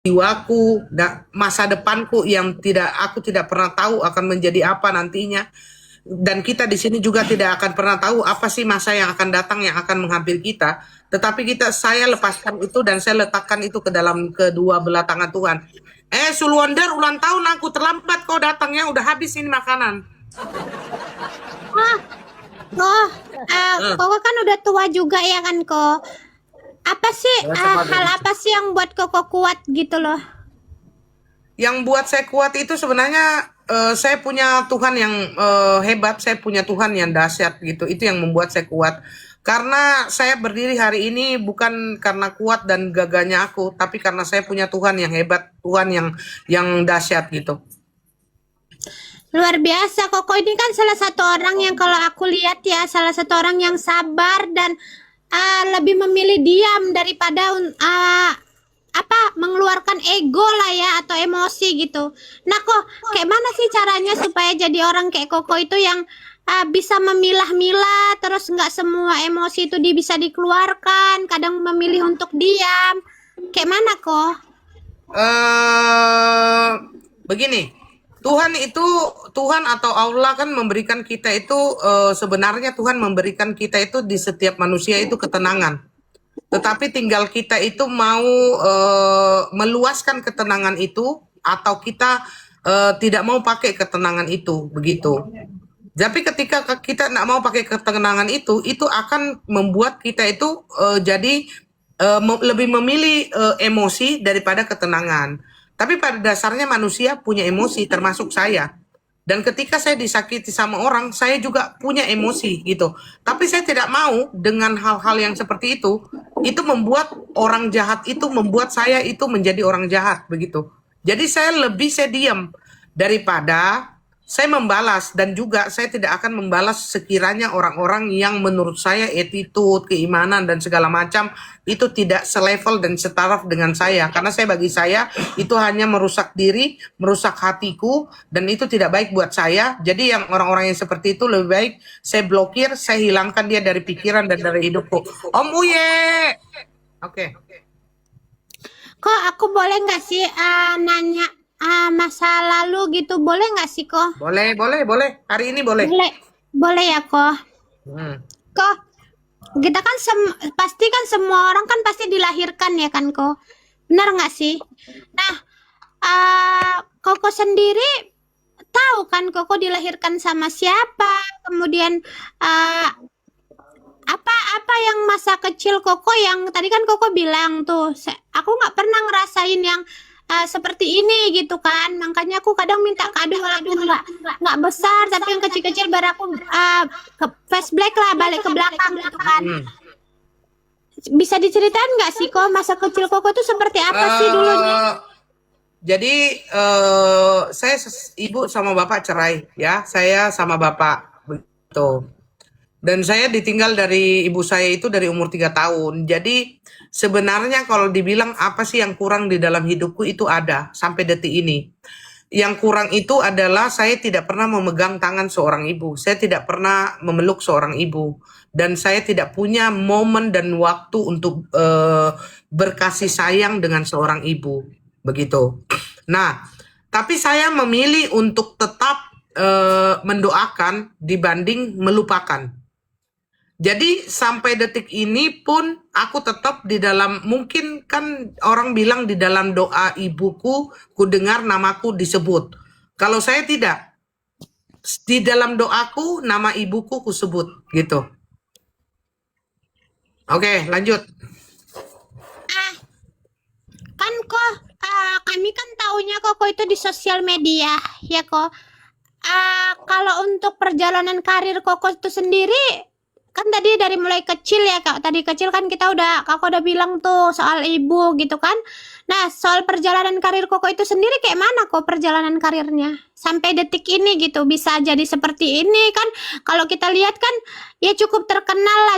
jiwaku, masa depanku yang aku tidak pernah tahu akan menjadi apa nantinya. Dan kita di sini juga tidak akan pernah tahu apa sih masa yang akan datang yang akan menghampiri kita. Tetapi saya lepaskan itu dan saya letakkan itu ke dalam kedua belah tangan Tuhan. Sulwonder ulang tahun aku terlambat kau datangnya udah habis ini makanan. Oh, oh, Koko kan udah tua juga ya kan, Ko. Apa sih hal apa sih yang buat Koko kuat gitu loh? Yang buat saya kuat itu sebenarnya saya punya Tuhan yang hebat, saya punya Tuhan yang dahsyat gitu. Itu yang membuat saya kuat. Karena saya berdiri hari ini bukan karena kuat dan gagahnya aku, tapi karena saya punya Tuhan yang hebat, Tuhan yang dahsyat gitu. Luar biasa, Koko ini kan salah satu orang yang kalau aku lihat ya, salah satu orang yang sabar dan lebih memilih diam daripada mengeluarkan ego lah ya atau emosi gitu. Nah, kok kayak mana sih caranya supaya jadi orang kayak Koko itu yang bisa memilah-milah, terus nggak semua emosi itu bisa dikeluarkan, kadang memilih untuk diam. Kayak mana kok? Begini, Tuhan atau Allah kan memberikan kita itu sebenarnya Tuhan memberikan kita itu di setiap manusia itu ketenangan. Tetapi tinggal kita itu mau meluaskan ketenangan itu atau kita tidak mau pakai ketenangan itu, begitu. Tapi ketika kita tidak mau pakai ketenangan itu akan membuat kita itu jadi lebih memilih emosi daripada ketenangan. Tapi pada dasarnya manusia punya emosi, termasuk saya. Dan ketika saya disakiti sama orang, saya juga punya emosi gitu. Tapi saya tidak mau dengan hal-hal yang seperti itu membuat orang jahat itu membuat saya itu menjadi orang jahat begitu. Jadi saya diam daripada saya membalas, dan juga saya tidak akan membalas sekiranya orang-orang yang menurut saya attitude, keimanan dan segala macam itu tidak selevel dan setaraf dengan saya, karena bagi saya itu hanya merusak diri, merusak hatiku, dan itu tidak baik buat saya. Jadi yang orang-orang yang seperti itu lebih baik saya blokir, saya hilangkan dia dari pikiran dan dari hidupku. Om Uye, oke. Kok aku boleh nggak sih nanya masa lalu gitu? Boleh nggak sih kok? Boleh. Hari ini boleh. Boleh, boleh ya kok. Hmm. Kok kita kan pasti kan semua orang kan pasti dilahirkan ya kan kok? Benar nggak sih? Nah, Koko sendiri tahu kan Koko dilahirkan sama siapa? Kemudian apa yang masa kecil Koko yang tadi kan Koko bilang tuh, aku nggak pernah ngerasain yang seperti ini gitu kan, makanya aku kadang minta kado walaupun nggak besar tapi yang kecil-kecil biar aku ke flashback lah balik ke belakang gitu kan. Bisa diceritain nggak sih kok masa kecil Koko tuh seperti apa sih dulunya? Jadi saya ibu sama bapak cerai ya, saya sama bapak begitu. Dan saya ditinggal dari ibu saya itu dari umur 3 tahun. Jadi sebenarnya kalau dibilang apa sih yang kurang di dalam hidupku itu ada sampai detik ini. Yang kurang itu adalah saya tidak pernah memegang tangan seorang ibu. Saya tidak pernah memeluk seorang ibu. Dan saya tidak punya momen dan waktu untuk berkasih sayang dengan seorang ibu. Begitu. Nah, tapi saya memilih untuk tetap mendoakan dibanding melupakan. Jadi sampai detik ini pun aku tetap di dalam, mungkin kan orang bilang di dalam doa ibuku ku dengar namaku disebut. Kalau saya tidak, di dalam doaku nama ibuku ku sebut gitu. Oke, lanjut. Kan kok kami kan taunya Koko itu di sosial media ya kok. Kalau untuk perjalanan karir Koko itu sendiri kan tadi dari mulai kecil ya kak, tadi kecil kan kakak udah bilang tuh soal ibu gitu kan. Nah, soal perjalanan karir Koko itu sendiri kayak mana kok perjalanan karirnya sampai detik ini gitu bisa jadi seperti ini kan? Kalau kita lihat kan ya cukup terkenal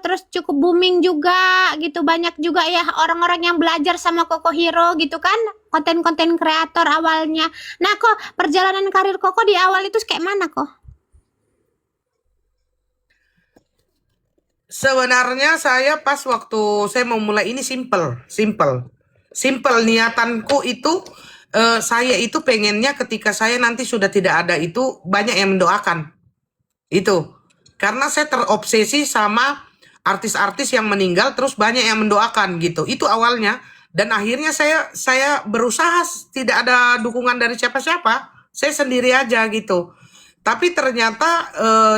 terus cukup booming juga gitu, banyak juga ya orang-orang yang belajar sama Koko Hero gitu kan, konten-konten kreator awalnya. Nah kok perjalanan karir Koko di awal itu kayak mana kok? Sebenarnya saya pas waktu saya mau mulai ini simple. Simple niatanku itu saya itu pengennya ketika saya nanti sudah tidak ada itu banyak yang mendoakan itu. Karena saya terobsesi sama artis-artis yang meninggal terus banyak yang mendoakan gitu. Itu awalnya dan akhirnya saya berusaha tidak ada dukungan dari siapa-siapa. Saya sendiri aja gitu. Tapi ternyata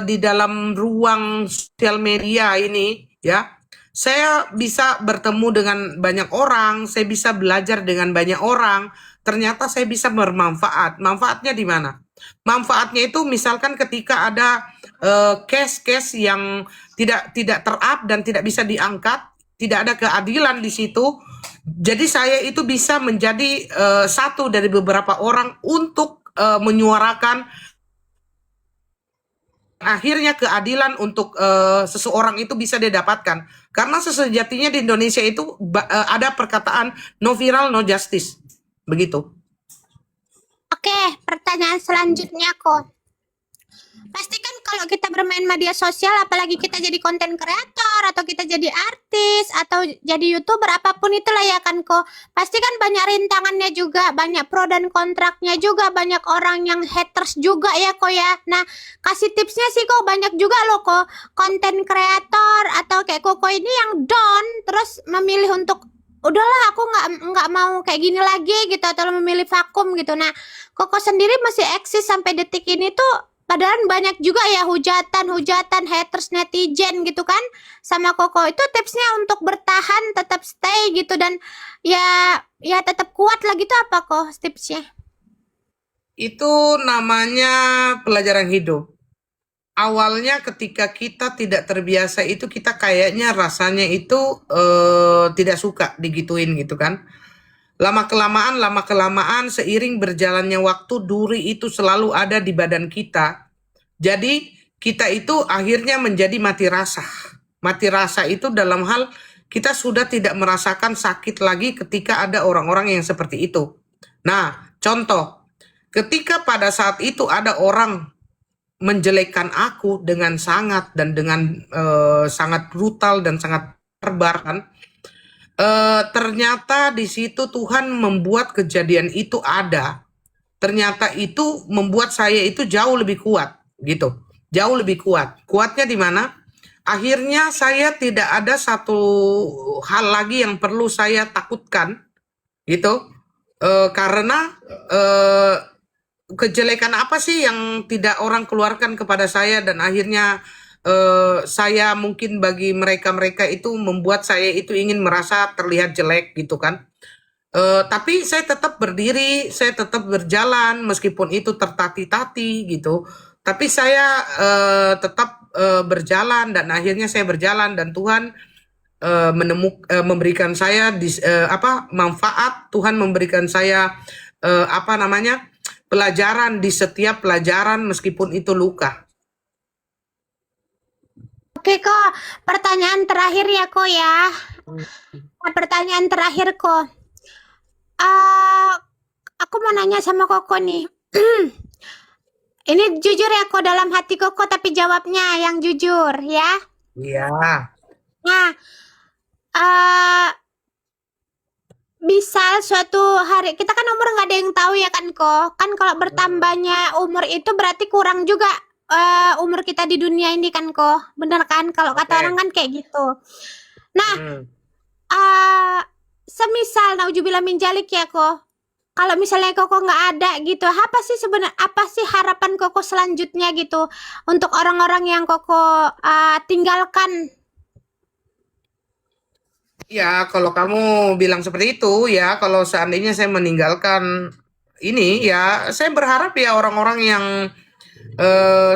di dalam ruang sosial media ini ya, saya bisa bertemu dengan banyak orang, saya bisa belajar dengan banyak orang. Ternyata saya bisa bermanfaat. Manfaatnya di mana? Manfaatnya itu misalkan ketika ada case-case yang tidak terupdate dan tidak bisa diangkat, tidak ada keadilan di situ. Jadi saya itu bisa menjadi satu dari beberapa orang untuk menyuarakan akhirnya keadilan untuk seseorang itu bisa didapatkan. Karena sesejatinya di Indonesia itu ada perkataan no viral no justice. Begitu. Oke, pertanyaan selanjutnya kok. Pasti kan kalau kita bermain media sosial, apalagi kita jadi konten kreator atau kita jadi artis atau jadi YouTuber apapun itulah ya kan kok. Pasti kan banyak rintangannya juga, banyak pro dan kontraknya juga, banyak orang yang haters juga ya kok ya. Nah, kasih tipsnya sih kok banyak juga loh kok konten kreator atau kayak Koko ini yang down terus memilih untuk udahlah aku nggak mau kayak gini lagi gitu atau memilih vakum gitu. Nah, Koko sendiri masih eksis sampai detik ini tuh. Padahal banyak juga ya hujatan haters netizen gitu kan sama Koko itu tipsnya untuk bertahan tetap stay gitu dan ya tetap kuat lah gitu apa kok tipsnya? Itu namanya pelajaran hidup. Awalnya ketika kita tidak terbiasa itu kita kayaknya rasanya itu tidak suka digituin gitu kan. Lama kelamaan seiring berjalannya waktu duri itu selalu ada di badan kita. Jadi kita itu akhirnya menjadi mati rasa. Mati rasa itu dalam hal kita sudah tidak merasakan sakit lagi ketika ada orang-orang yang seperti itu. Nah, contoh, ketika pada saat itu ada orang menjelekkan aku dengan sangat dan dengan sangat brutal dan sangat barbar kan. Ternyata di situ Tuhan membuat kejadian itu ada. Ternyata itu membuat saya itu jauh lebih kuat, gitu. Jauh lebih kuat. Kuatnya di mana? Akhirnya saya tidak ada satu hal lagi yang perlu saya takutkan, gitu. Karena kejelekan apa sih yang tidak orang keluarkan kepada saya dan akhirnya saya mungkin bagi mereka-mereka itu membuat saya itu ingin merasa terlihat jelek gitu kan. Tapi saya tetap berdiri, saya tetap berjalan meskipun itu tertati-tati gitu. Tapi saya tetap berjalan dan akhirnya saya berjalan dan Tuhan memberikan saya manfaat. Tuhan memberikan saya pelajaran di setiap pelajaran meskipun itu luka. Oke kok, pertanyaan terakhir ya kok ya. Pertanyaan terakhir kok. Aku mau nanya sama Koko nih. Ini jujur ya kok dalam hati Koko tapi jawabnya yang jujur ya. Iya. Nah, bisa suatu hari kita kan umur nggak ada yang tahu ya kan kok. Kan kalau bertambahnya umur itu berarti kurang juga umur kita di dunia ini kan kok. Bener kan kalau kata orang kan kayak gitu. Nah, semisal naujubillah min dzalik ya kok. Kalau misalnya Koko nggak ada gitu, apa sih harapan Koko selanjutnya gitu untuk orang-orang yang Koko tinggalkan? Ya, kalau kamu bilang seperti itu, ya, kalau seandainya saya meninggalkan ini, ya, saya berharap ya orang-orang yang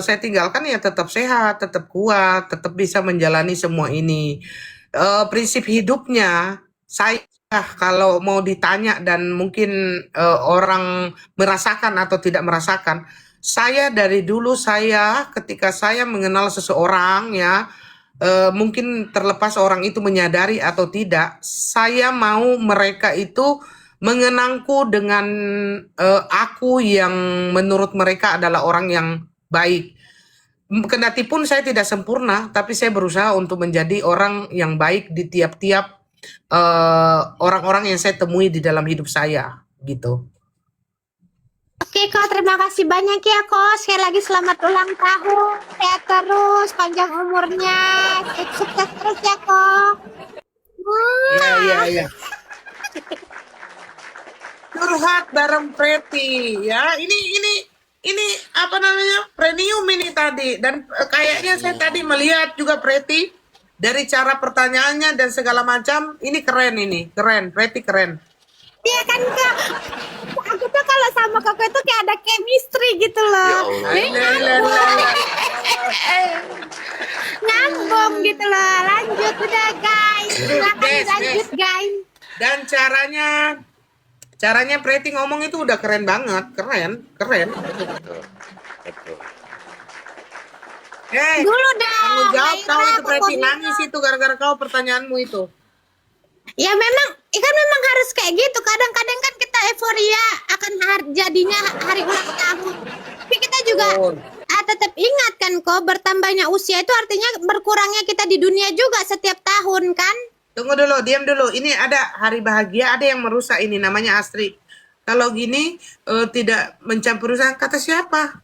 saya tinggalkan ya tetap sehat, tetap kuat, tetap bisa menjalani semua ini. Prinsip hidupnya, saya kalau mau ditanya dan mungkin orang merasakan atau tidak merasakan, saya dari dulu ketika saya mengenal seseorang ya, mungkin terlepas orang itu menyadari atau tidak, saya mau mereka itu mengenangku dengan aku yang menurut mereka adalah orang yang baik. Kendati pun saya tidak sempurna, tapi saya berusaha untuk menjadi orang yang baik di tiap-tiap orang-orang yang saya temui di dalam hidup saya gitu. Oke kok, terima kasih banyak ya kok. Sekali lagi selamat ulang tahun. Sehat terus, panjang umurnya. Sukses terus ya kok. Iya, iya, Wah. iya. Curhat bareng Preti ya. Ini apa namanya? Premium ini tadi dan kayaknya saya tadi melihat juga Preti dari cara pertanyaannya dan segala macam ini keren ini. Keren, Preti keren. Iya kan kak. Aku tuh kalau sama kakak itu kayak ada chemistry gitu loh. Jadi nyambung gitu loh. Lanjut udah guys. Silakan Des, lanjut Des. guys. Dan caranya Preti ngomong itu udah keren banget, keren, keren. Dulu Tanggung dong. jawab kau Ayolah, itu Preti pokoknya. nangis itu gara-gara kau pertanyaanmu itu. Ya memang, kan memang harus kayak gitu. Kadang-kadang kan kita euforia akan jadinya hari ulang tahun. Tapi kita juga Oh. tetap ingat kan kok bertambahnya usia itu artinya berkurangnya kita di dunia juga setiap tahun kan? Tunggu dulu, diam dulu. Ini ada hari bahagia, ada yang merusak ini namanya Astri. Kalau gini tidak mencampur urusan kata siapa?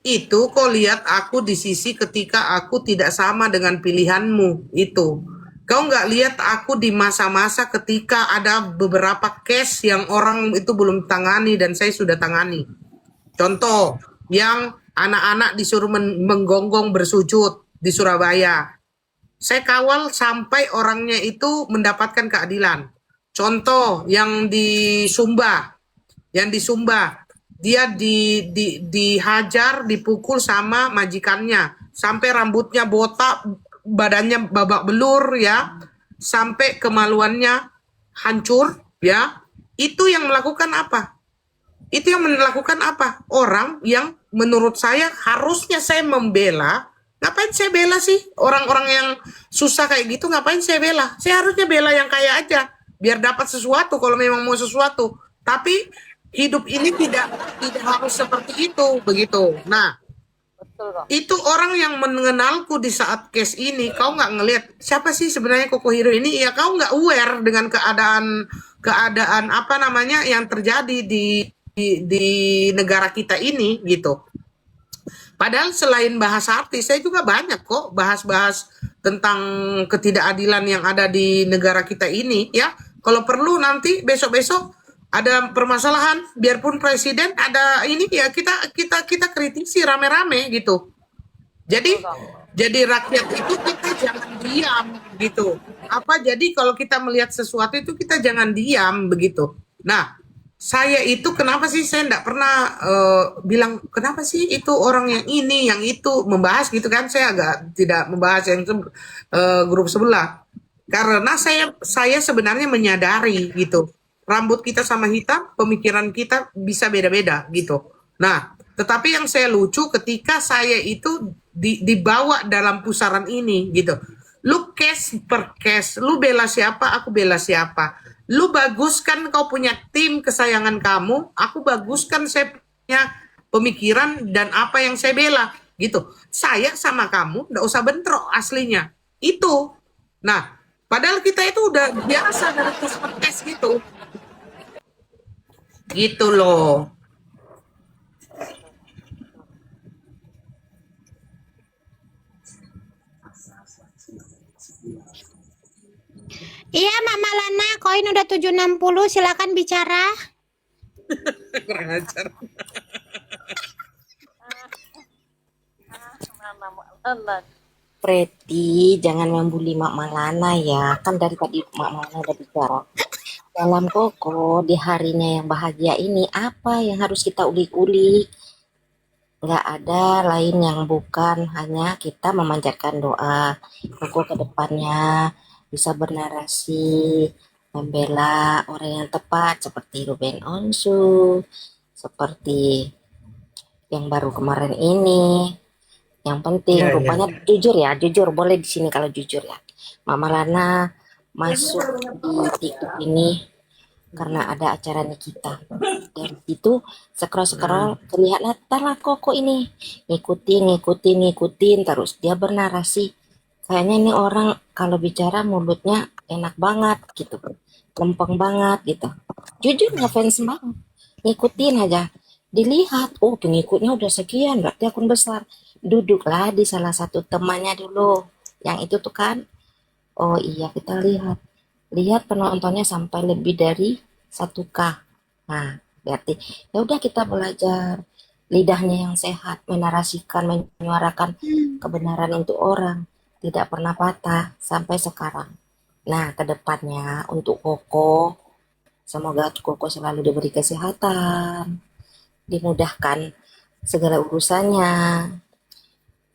Itu kau lihat aku di sisi ketika aku tidak sama dengan pilihanmu itu. Kau nggak lihat aku di masa-masa ketika ada beberapa case yang orang itu belum tangani dan saya sudah tangani. Contoh, yang anak-anak disuruh menggonggong bersujud di Surabaya. Saya kawal sampai orangnya itu mendapatkan keadilan. Contoh, yang di Sumba, dia dihajar, dipukul sama majikannya sampai rambutnya botak, badannya babak belur ya, sampai kemaluannya hancur ya. Itu yang melakukan apa? Orang yang menurut saya harusnya saya membela. Ngapain saya bela sih orang-orang yang susah kayak gitu? Ngapain saya bela? Saya harusnya bela yang kaya aja biar dapat sesuatu kalau memang mau sesuatu. Tapi hidup ini tidak harus seperti itu begitu. Nah, itu orang yang mengenalku di saat case ini. Kau nggak ngelihat siapa sih sebenarnya Koko Hiro ini? Ya kau nggak aware dengan keadaan apa namanya yang terjadi di negara kita ini gitu. Padahal selain bahas artis, saya juga banyak kok bahas-bahas tentang ketidakadilan yang ada di negara kita ini ya. Kalau perlu nanti besok-besok ada permasalahan, biarpun presiden ada ini ya kita kritisi rame-rame gitu. Jadi rakyat itu kita jangan diam gitu. Jadi kalau kita melihat sesuatu itu kita jangan diam begitu. Nah, saya itu kenapa sih saya enggak pernah bilang kenapa sih itu orang yang ini yang itu membahas gitu kan, saya agak tidak membahas yang grup sebelah karena saya sebenarnya menyadari gitu rambut kita sama hitam, pemikiran kita bisa beda-beda gitu. Nah, tetapi yang saya lucu ketika saya itu dibawa dalam pusaran ini gitu. Lu case per case, lu bela siapa, aku bela siapa. Lu baguskan kau punya tim kesayangan kamu, aku baguskan saya punya pemikiran dan apa yang saya bela gitu. Saya sama kamu nggak usah bentrok aslinya. Itu. Nah, padahal kita itu udah biasa dari case per case gitu. Gitu loh. Iya Mak Malana, koin udah 760, silakan bicara. Kurang ajar. Preti, jangan membuli Mak Malana ya. Kan dari tadi Mak Malana udah bicara. Dalam Koko, di harinya yang bahagia ini, apa yang harus kita ulik-ulik? Nggak ada lain yang bukan hanya kita memanjatkan doa. Koko ke depannya bisa bernarasi, membela orang yang tepat seperti Ruben Onsu, seperti yang baru kemarin ini. Yang penting Iya, iya. rupanya jujur boleh di sini kalau jujur ya. Mama Lana masuk di TikTok ini karena ada acara Nikita. Dan itu scroll kelihatan lah Koko ini ngikutin terus dia bernarasi kayaknya ini orang kalau bicara mulutnya enak banget gitu, lempeng banget gitu. Jujur ngefans banget, ngikutin aja. Dilihat, oh pengikutnya udah sekian, berarti akun besar. Duduklah di salah satu temannya dulu. Yang itu tuh kan, oh iya kita lihat. Lihat penontonnya sampai lebih dari 1K. Nah, berarti ya udah kita belajar lidahnya yang sehat, menarasikan, menyuarakan kebenaran untuk orang, tidak pernah patah sampai sekarang. Nah, kedepannya untuk Koko, semoga Koko selalu diberi kesehatan, dimudahkan segala urusannya,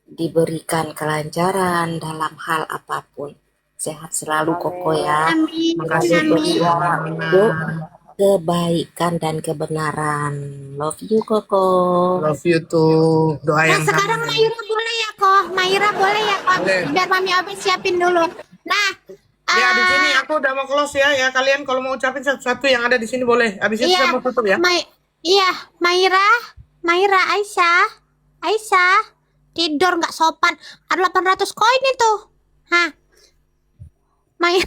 diberikan kelancaran dalam hal apapun. Sehat selalu Koko ya. Amin. Makasih Selalu Amin. bersuara untuk kebaikan dan kebenaran. Love you Koko. Love you too. Doa Nah, yang sekarang sama. Maira boleh ya, kok? Maira boleh ya, kok? Boleh. Biar Mami Obi siapin dulu. Nah, Ya di sini aku udah mau close ya. Ya kalian kalau mau ucapin satu-satu yang ada di sini boleh. Habis itu iya, saya mau tutup ya. iya, Maira, Aisyah, tidur nggak sopan. Ada 800 koin itu. Hah, Maira,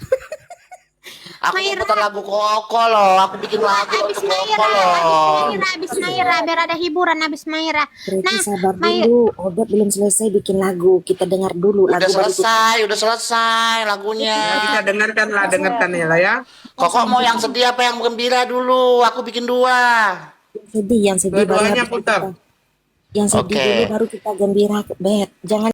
Aku mau Maira. putar lagu Koko loh. Aku bikin lagu Abis untuk Maira, Koko loh. abis Maira, biar ada hiburan abis Maira. Berarti Nah, sabar Mai- dulu, Obet belum selesai bikin lagu. Kita dengar dulu Udah lagu baru tutup. selesai lagunya. Ya, kita dengarkan ya lah ya. Koko mau yang sedih apa yang gembira dulu? Aku bikin dua. Yang sedih baru Dua-duanya habis itu putar. kita. Yang sedih Oke. dulu baru kita gembira, Bet. Jangan